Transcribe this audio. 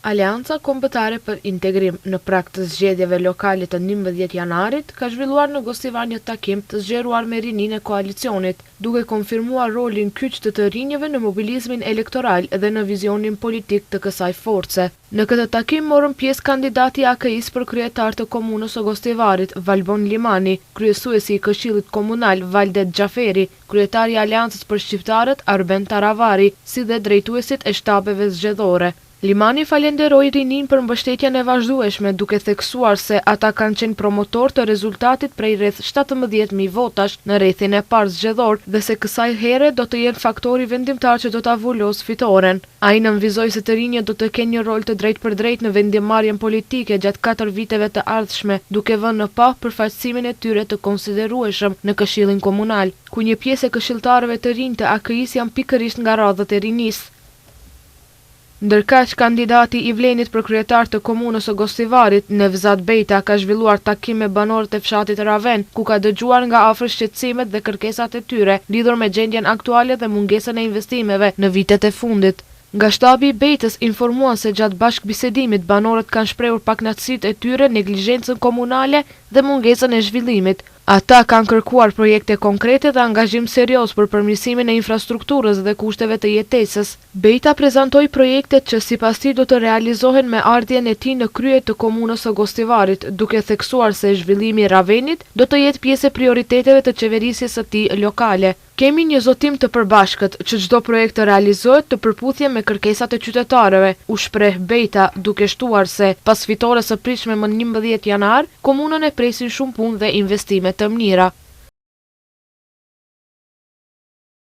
Aleanca Kombëtare për Integrim në prag të zgjedhjeve lokale të 11 janarit ka zhvilluar në Gostivar një takim të zgjeruar me rininë e koalicionit, duke konfirmuar rolin kyç të rinjve në mobilizmin elektoral dhe në vizionin politik të kësaj force. Në këtë takim morën pjesë kandidati i AKI-s për kryetar të komunës së Gostivarit, Valbon Limani, kryesuesi i Këshillit Komunal Valdet Xhaferi, kryetari i Aleancës për Shqiptarët Arben Taravari, si dhe drejtuesit e shtabeve zgjedhore. Limani falenderoi rinin për mbështetjen e vazhdueshme, duke theksuar se ata kanë qenë promotor të rezultatit prej rreth 17.000 votash në rrethin e parë zgjedhor dhe se kësaj here do të jenë faktori vendimtar që do ta vulos fitoren. Ai nënvizoi se të rinjët do të kenë një rol të drejtpërdrejtë në vendimmarrjen politike gjatë 4 viteve të ardhshme, duke vënë në pa përfaqësimin e tyre të konsiderueshëm në Këshillin Komunal, ku një pjesë e këshilltarëve të rinj të AKI-s janë pikërisht nga radhët e rinisë. Ndërkaq, kandidati i Vlenit për kryetar të komunës së Gostivarit, Nevzat Bejta, ka zhvilluar takim me banorët e fshatit Raven, ku ka dëgjuar nga afër shqetësimet dhe kërkesat e tyre lidhur me gjendjen aktuale dhe mungesën e investimeve në vitet e fundit. Nga shtabi i Bejtës informuan se gjatë bashkëbisedimit banorët kanë shprehur pakënaqësitë e tyre, neglizhencën komunale dhe mungesën e zhvillimit. Ata kanë kërkuar projekte konkrete dhe angazhim serioz për përmirësimin e infrastrukturës dhe kushteve të jetesës. Bejta prezantoi projektet që sipas tij do të realizohen me ardhjen e tij në krye të komunës së Gostivarit, duke theksuar se zhvillimi i Ravenit do të jetë pjesë e prioriteteve të qeverisjes së tij lokale. Kemi një zotim të përbashkët që çdo projekt të realizohet të përputhje me kërkesat e qytetarëve, u shpreh Bejta, duke shtuar se pas fitores së pritshme më 11 janar, komunën e presin shumë punë dhe investime të mira.